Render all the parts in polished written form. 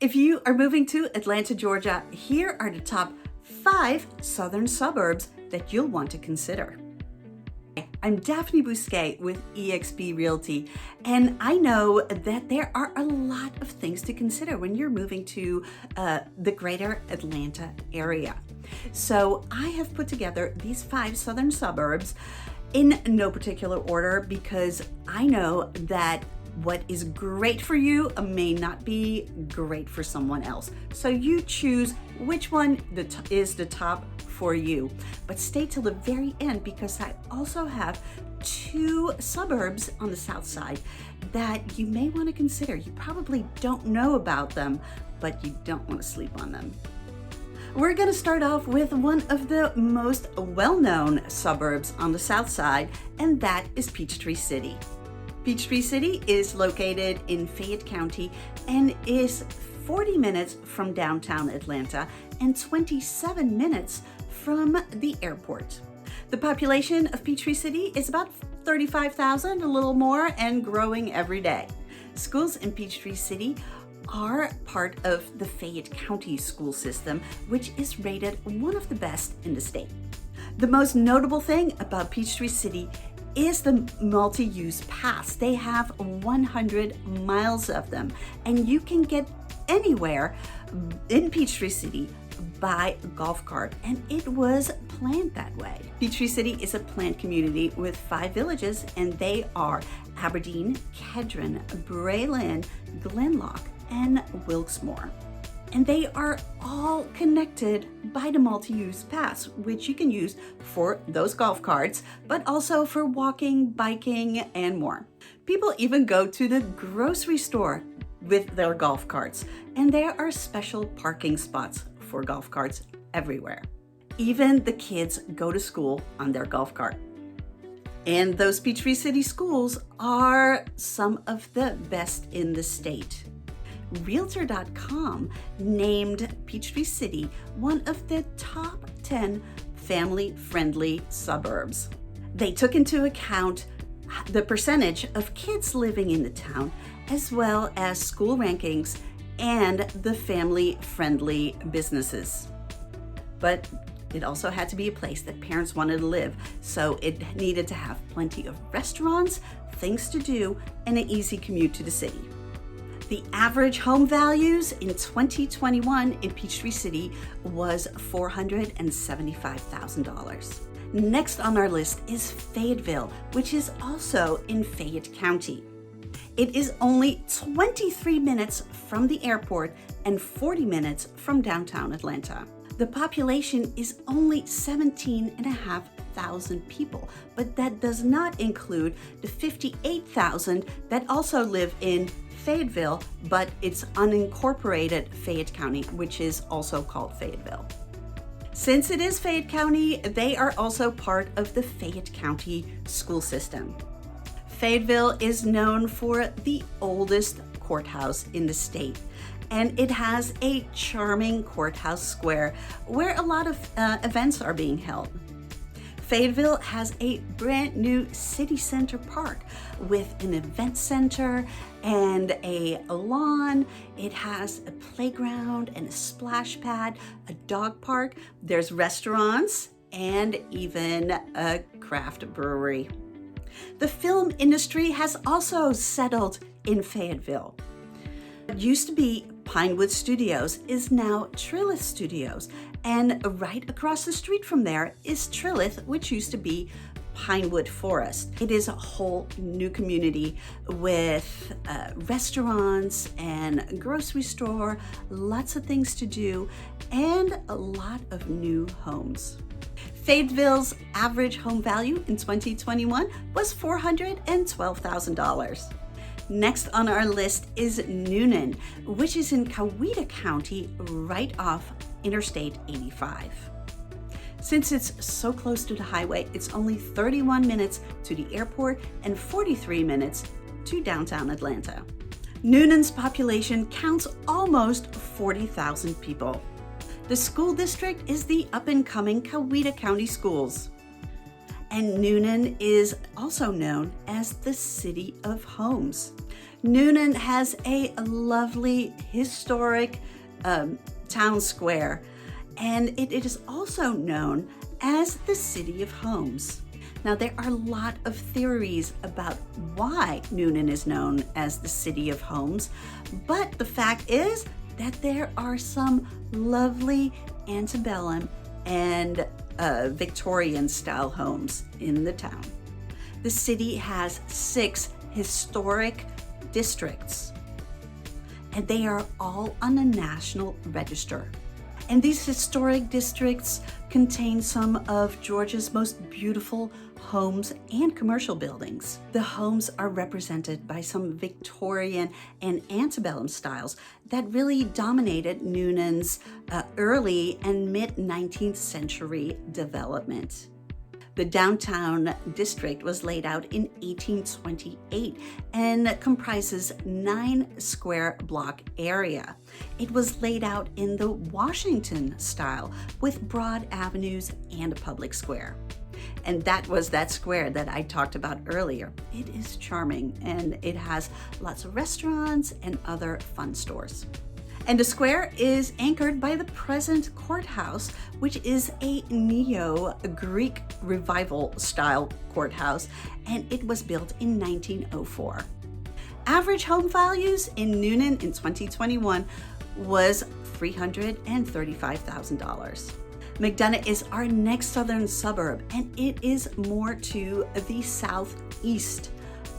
If you are moving to Atlanta, Georgia, here are the top 5 southern suburbs that you'll want to consider. I'm Daphne Bousquet with eXp Realty, and I know that there are a lot of things to consider when you're moving to the greater Atlanta area. So I have put together these 5 southern suburbs in no particular order because I know that what is great for you may not be great for someone else. So you choose which one is the top for you. But stay till the very end because I also have 2 suburbs on the south side that you may want to consider. You probably don't know about them, but you don't want to sleep on them. We're going to start off with one of the most well-known suburbs on the south side, and that is Peachtree City. Peachtree City is located in Fayette County and is 40 minutes from downtown Atlanta and 27 minutes from the airport. The population of Peachtree City is about 35,000, a little more, and growing every day. Schools in Peachtree City are part of the Fayette County school system, which is rated one of the best in the state. The most notable thing about Peachtree City is the multi-use pass. They have 100 miles of them, and you can get anywhere in Peachtree City by golf cart, and it was planned that way. Peachtree City is a planned community with 5 villages, and they are Aberdeen, Kedron, Braylon, Glenlock, and Wilkesmore. And they are all connected by the multi-use pass, which you can use for those golf carts, but also for walking, biking, and more. People even go to the grocery store with their golf carts, and there are special parking spots for golf carts everywhere. Even the kids go to school on their golf cart. And those Peachtree City schools are some of the best in the state. Realtor.com named Peachtree City one of the top 10 family-friendly suburbs. They took into account the percentage of kids living in the town, as well as school rankings and the family-friendly businesses. But it also had to be a place that parents wanted to live, so it needed to have plenty of restaurants, things to do, and an easy commute to the city. The average home values in 2021 in Peachtree City was $475,000. Next on our list is Fayetteville, which is also in Fayette County. It is only 23 minutes from the airport and 40 minutes from downtown Atlanta. The population is only 17,500 people, but that does not include the 58,000 that also live in Fayetteville, but it's unincorporated Fayette County, which is also called Fayetteville. Since it is Fayette County, they are also part of the Fayette County school system. Fayetteville is known for the oldest courthouse in the state, and it has a charming courthouse square where a lot of events are being held. Fayetteville has a brand new city center park with an event center and a lawn. It has a playground and a splash pad, a dog park. There's restaurants and even a craft brewery. The film industry has also settled in Fayetteville. What used to be Pinewood Studios is now Trilith Studios, and right across the street from there is Trilith, which used to be Pinewood Forest. It is a whole new community with restaurants and grocery store, lots of things to do, and a lot of new homes. Fayetteville's average home value in 2021 was $412,000. Next on our list is Newnan, which is in COWETA County, right off Interstate 85. Since it's so close to the highway, it's only 31 minutes to the airport and 43 minutes to downtown Atlanta. Newnan's population counts almost 40,000 people. The school district is the up-and-coming COWETA County Schools. And Newnan is also known as the City of Homes. Newnan has a lovely historic town square, and it is also known as the City of Homes. Now, there are a lot of theories about why Newnan is known as the City of Homes, but the fact is that there are some lovely antebellum and Victorian style homes in the town. The city has 6 historic districts, and they are all on the National Register. And these historic districts contain some of Georgia's most beautiful homes and commercial buildings. The homes are represented by some Victorian and antebellum styles that really dominated Newnan's early and mid-19th century development. The downtown district was laid out in 1828 and comprises 9 square block area. It was laid out in the Washington style with broad avenues and a public square. And that was that square that I talked about earlier. It is charming, and it has lots of restaurants and other fun stores. And the square is anchored by the present courthouse, which is a neo-Greek revival style courthouse, and it was built in 1904. Average home values in Newnan in 2021 was $335,000. McDonough is our next southern suburb, and it is more to the southeast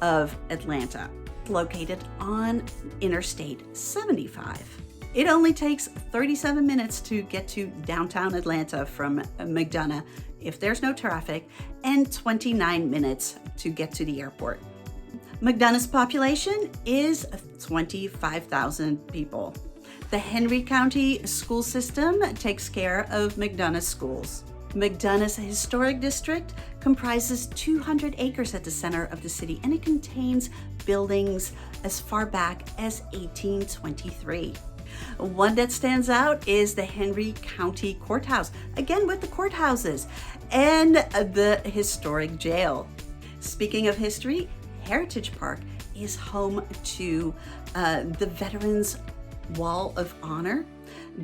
of Atlanta, located on Interstate 75. It only takes 37 minutes to get to downtown Atlanta from McDonough if there's no traffic, and 29 minutes to get to the airport. McDonough's population is 25,000 people. The Henry County school system takes care of McDonough schools. McDonough's historic district comprises 200 acres at the center of the city, and it contains buildings as far back as 1823. One that stands out is the Henry County Courthouse, again with the courthouses, and the historic jail. Speaking of history, Heritage Park is home to the Veterans Wall of Honor,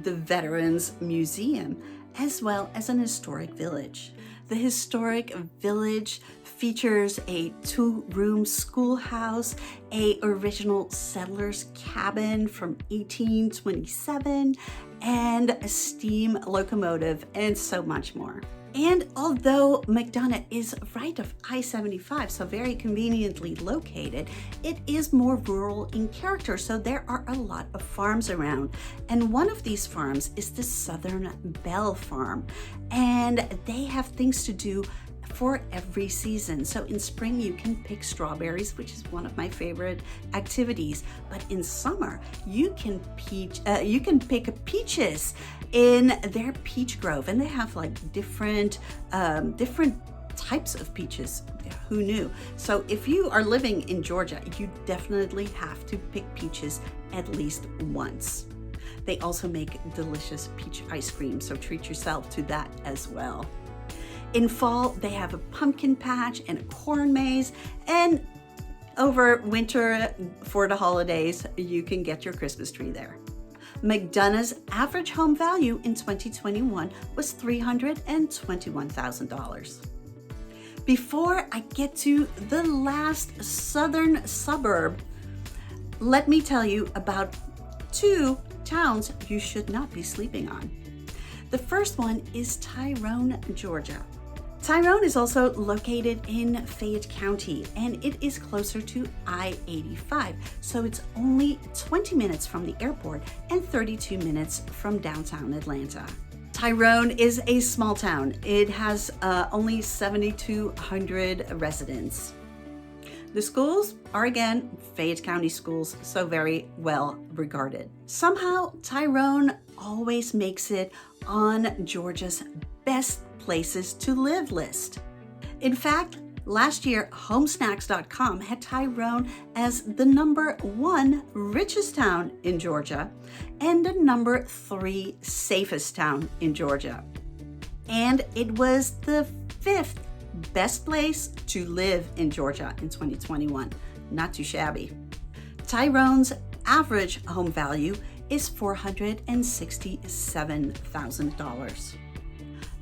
the Veterans Museum, as well as an historic village. The historic village features a 2-room schoolhouse, a original settler's cabin from 1827, and a steam locomotive, and so much more. And although McDonough is right of I-75, so very conveniently located, it is more rural in character, so there are a lot of farms around. And one of these farms is the Southern Belle Farm, and they have things to do for every season. So in spring you can pick strawberries, which is one of my favorite activities, but in summer you can pick peaches in their peach grove, and they have like different types of peaches. Who knew? So if you are living in Georgia, you definitely have to pick peaches at least once. They also make delicious peach ice cream, so treat yourself to that as well. In fall, they have a pumpkin patch and a corn maze, and over winter for the holidays, you can get your Christmas tree there. McDonough's average home value in 2021 was $321,000. Before I get to the last southern suburb, let me tell you about 2 towns you should not be sleeping on. The first one is Tyrone, Georgia. Tyrone is also located in Fayette County, and it is closer to I-85, so it's only 20 minutes from the airport and 32 minutes from downtown Atlanta. Tyrone is a small town. It has only 7,200 residents. The schools are, again, Fayette County schools, so very well regarded. Somehow, Tyrone always makes it on Georgia's best places to live list. In fact, last year, homesnacks.com had Tyrone as the #1 richest town in Georgia and the #3 safest town in Georgia. And it was the 5th best place to live in Georgia in 2021. Not too shabby. Tyrone's average home value is $467,000.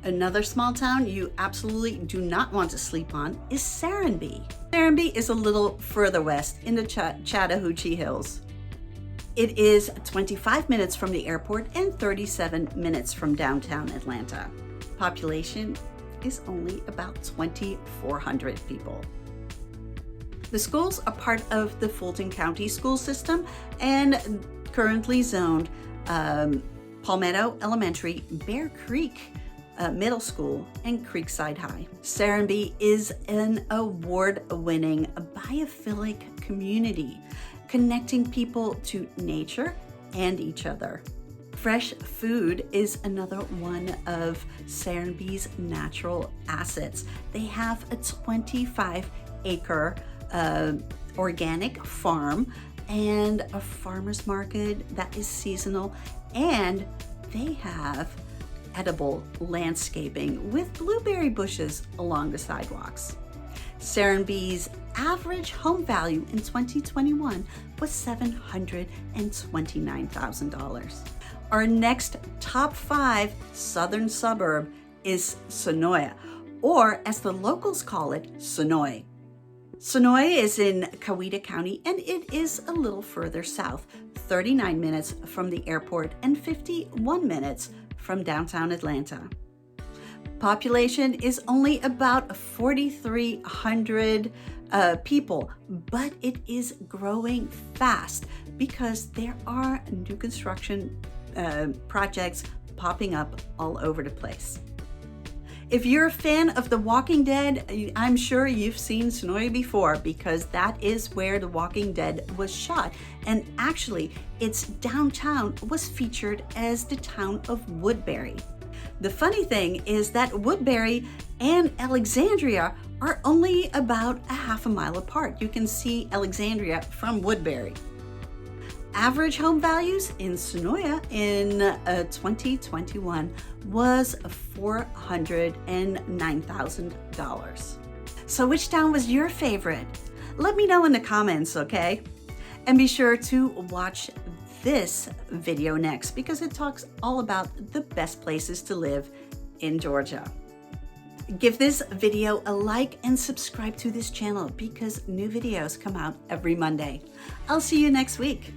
Another small town you absolutely do not want to sleep on is SERENBE. SERENBE is a little further west in the Chattahoochee Hills. It is 25 minutes from the airport and 37 minutes from downtown Atlanta. Population is only about 2,400 people. The schools are part of the Fulton County school system and currently zoned Palmetto Elementary, Bear Creek Middle School, and Creekside High. SERENBE is an award-winning biophilic community, connecting people to nature and each other. Fresh food is another one of SERENBE's natural assets. They have a 25-acre organic farm and a farmer's market that is seasonal, and they have edible landscaping with blueberry bushes along the sidewalks. SERENBE's average home value in 2021 was $729,000. Our next top 5 southern suburb is Senoia, or as the locals call it, Senoia. Senoia is in COWETA County, and it is a little further south, 39 minutes from the airport and 51 minutes from downtown Atlanta. Population is only about 4,300 people, but it is growing fast because there are new construction projects popping up all over the place. If you're a fan of The Walking Dead, I'm sure you've seen Senoia before because that is where The Walking Dead was shot. And actually, its downtown was featured as the town of Woodbury. The funny thing is that Woodbury and Alexandria are only about a half a mile apart. You can see Alexandria from Woodbury. Average home values in Senoia in 2021 was $409,000. So which town was your favorite? Let me know in the comments, okay? And be sure to watch this video next because it talks all about the best places to live in Georgia. Give this video a like and subscribe to this channel because new videos come out every Monday. I'll see you next week.